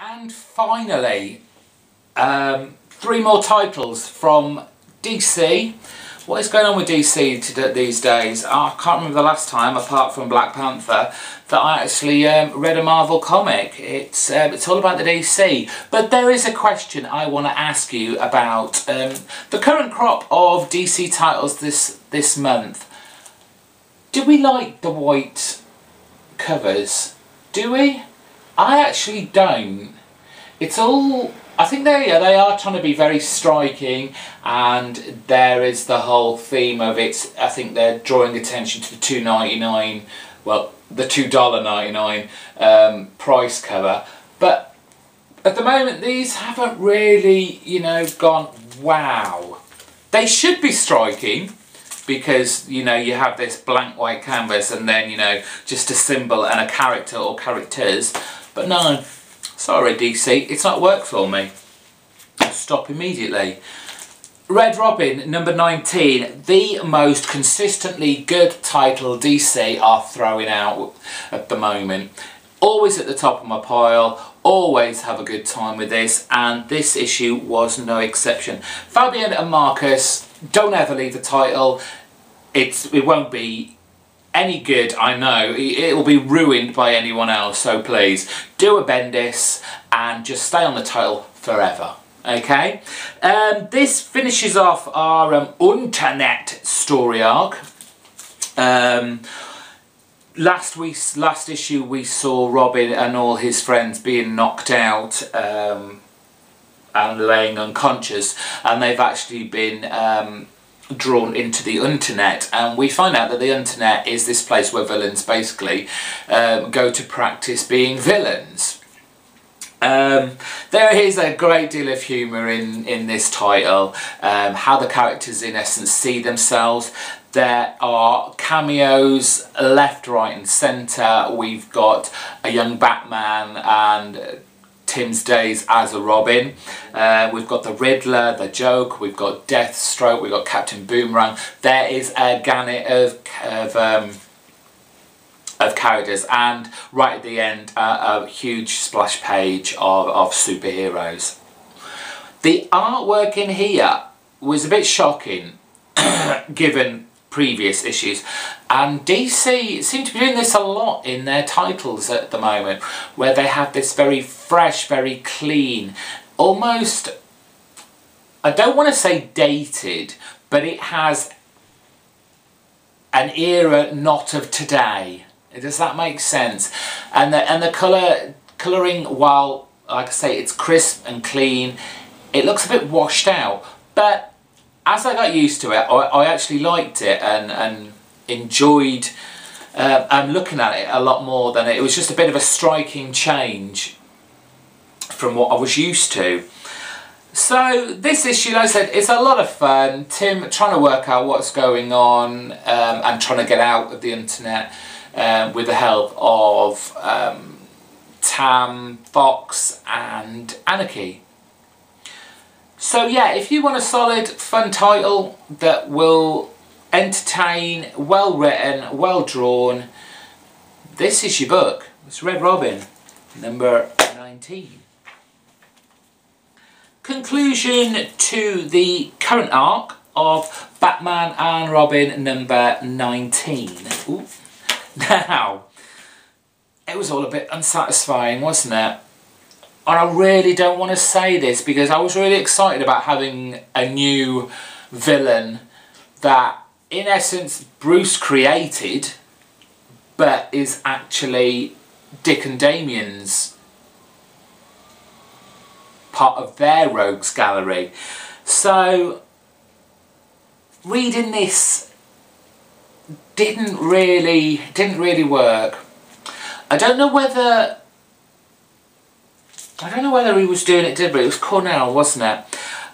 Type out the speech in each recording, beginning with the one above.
And finally, three more titles from DC. What is going on with DC these days? I can't remember the last time, apart from Black Panther, that I actually read a Marvel comic. It's all about the DC. But there is a question I want to ask you about the current crop of DC titles this month. Do we like the white covers? Do we? I actually don't. It's all... I think they are trying to be very striking, and there is the whole theme of it. I think they're drawing attention to the $2.99, well, the $2.99 price cover. But at the moment, these haven't really, you know, gone wow. They should be striking, because, you know, you have this blank white canvas and then, you know, just a symbol and a character or characters. But no. Sorry DC, it's not worked for me. Stop immediately. Red Robin, number 19, the most consistently good title DC are throwing out at the moment. Always at the top of my pile, always have a good time with this, and this issue was no exception. Fabian and Marcus, don't ever leave the title. It won't be any good, I know. It will be ruined by anyone else, so please do a Bendis and just stay on the title forever. Okay, this finishes off our Unternet story arc. Last issue we saw Robin and all his friends being knocked out and laying unconscious, and they've actually been drawn into the Unternet, and we find out that the Unternet is this place where villains basically go to practice being villains. There is a great deal of humour in this title, how the characters in essence see themselves. There are cameos left, right and centre. We've got a young Batman and Tim's days as a Robin. We've got the Riddler, the Joke, we've got Deathstroke, we've got Captain Boomerang. There is a gamut of characters, and right at the end a huge splash page of superheroes. The artwork in here was a bit shocking given previous issues, and DC seem to be doing this a lot in their titles at the moment, where they have this very fresh, very clean, almost, I don't want to say dated, but it has an era not of today. Does that make sense? And the colouring, while, like I say, it's crisp and clean, it looks a bit washed out, but as I got used to it, I actually liked it and enjoyed looking at it a lot more than it was just a bit of a striking change from what I was used to. So this issue, like I said, it's a lot of fun. Tim trying to work out what's going on and trying to get out of the Internet with the help of Tam, Fox and Anarchy. So yeah, if you want a solid, fun title that will entertain, well written, well drawn, this is your book. It's Red Robin, number 19. Conclusion to the current arc of Batman and Robin, number 19. Ooh. Now, it was all a bit unsatisfying, wasn't it? And I really don't want to say this because I was really excited about having a new villain that, in essence, Bruce created, but is actually Dick and Damian's part of their rogues gallery. So, reading this didn't really work. I don't know whether he was doing it deliberately. It was Cornell, wasn't it?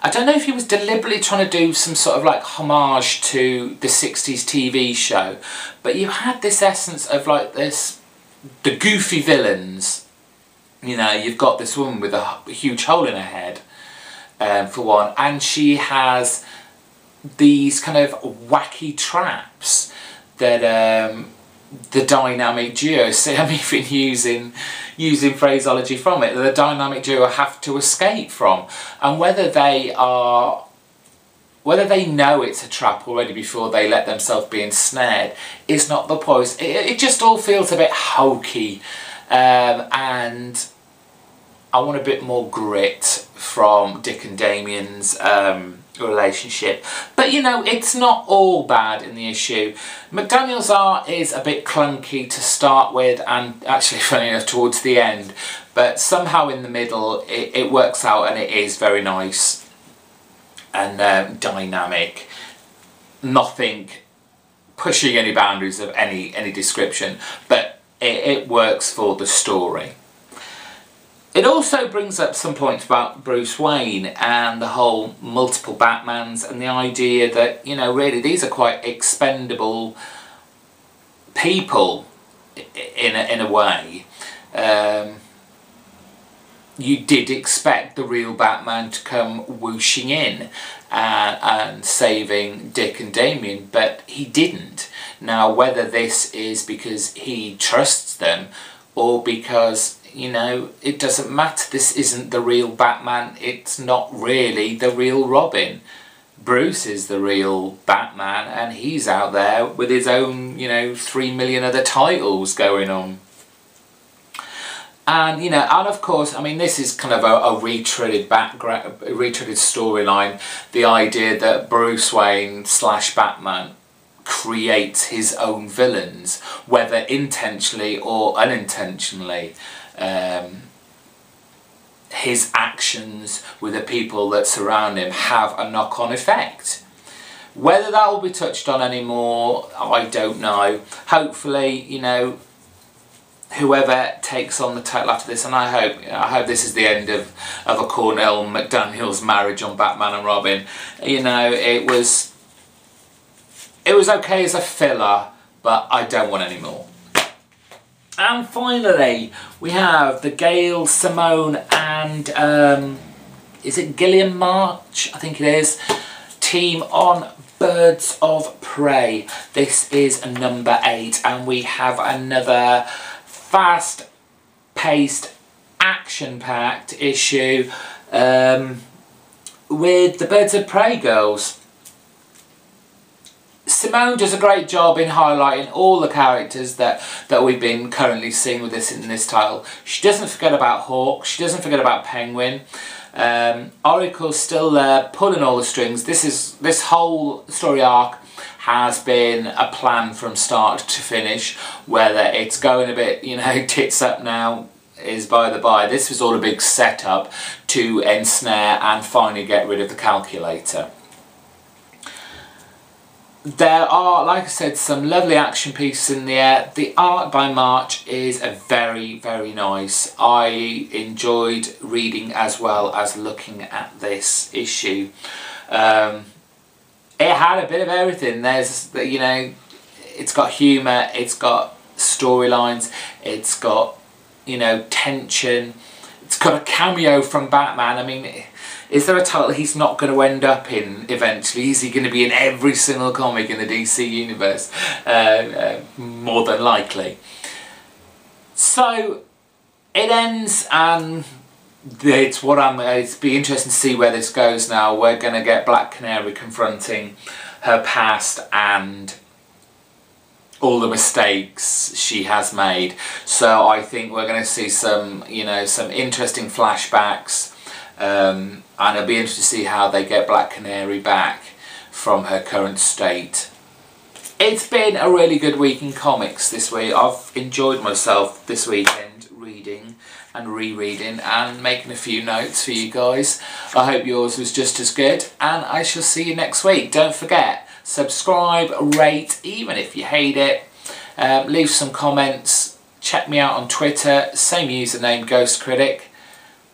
I don't know if he was deliberately trying to do some sort of like homage to the 60s TV show, but you had this essence of like this, the goofy villains. You know, you've got this woman with a huge hole in her head, for one, and she has these kind of wacky traps that the dynamic duo, Sam, even using phraseology from it, that the dynamic duo have to escape from. And whether they know it's a trap already before they let themselves be ensnared is not the point. It just all feels a bit hokey, and I want a bit more grit from Dick and Damien's relationship. But you know, it's not all bad in the issue. McDaniel's art is a bit clunky to start with, and actually funny enough towards the end, but somehow in the middle it works out and it is very nice and dynamic. Nothing pushing any boundaries of any description, but it works for the story. It also brings up some points about Bruce Wayne and the whole multiple Batmans, and the idea that, you know, really these are quite expendable people in a way. You did expect the real Batman to come whooshing in and saving Dick and Damien, but he didn't. Now, whether this is because he trusts them or because, you know, it doesn't matter, this isn't the real Batman, it's not really the real Robin. Bruce is the real Batman, and he's out there with his own, you know, 3 million other titles going on. And, you know, and of course, I mean, this is kind of a retreaded background, a retreaded storyline. The idea that Bruce Wayne / Batman creates his own villains, whether intentionally or unintentionally. His actions with the people that surround him have a knock-on effect. Whether that will be touched on anymore, I don't know. Hopefully, you know, whoever takes on the title after this, and I hope this is the end of a Cornell McDaniel's marriage on Batman and Robin. You know, it was okay as a filler, but I don't want any more. And finally, we have the Gail, Simone and is it Gillian March? I think it is. Team on Birds of Prey. This is number 8, and we have another fast-paced, action-packed issue with the Birds of Prey girls. Simone does a great job in highlighting all the characters that we've been currently seeing with this in this title. She doesn't forget about Hawk, she doesn't forget about Penguin. Oracle's still there, pulling all the strings. This whole story arc has been a plan from start to finish. Whether it's going a bit, you know, tits up now is by the by. This was all a big setup to ensnare and finally get rid of the calculator. There are, like I said, some lovely action pieces in there. The art by March is very, very nice. I enjoyed reading as well as looking at this issue. It had a bit of everything. There's, you know, it's got humour, it's got storylines, it's got, you know, tension. It's got a cameo from Batman. I mean, is there a title he's not going to end up in eventually? Is he going to be in every single comic in the DC universe? More than likely. So it ends, and it's be interesting to see where this goes now. We're going to get Black Canary confronting her past and all the mistakes she has made. So I think we're going to see some, you know, some interesting flashbacks. And it'll be interesting to see how they get Black Canary back from her current state. It's been a really good week in comics this week. I've enjoyed myself this weekend reading and rereading and making a few notes for you guys. I hope yours was just as good, and I shall see you next week. Don't forget, subscribe, rate, even if you hate it. Leave some comments. Check me out on Twitter, same username, Ghost Critic.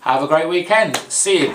Have a great weekend. See you.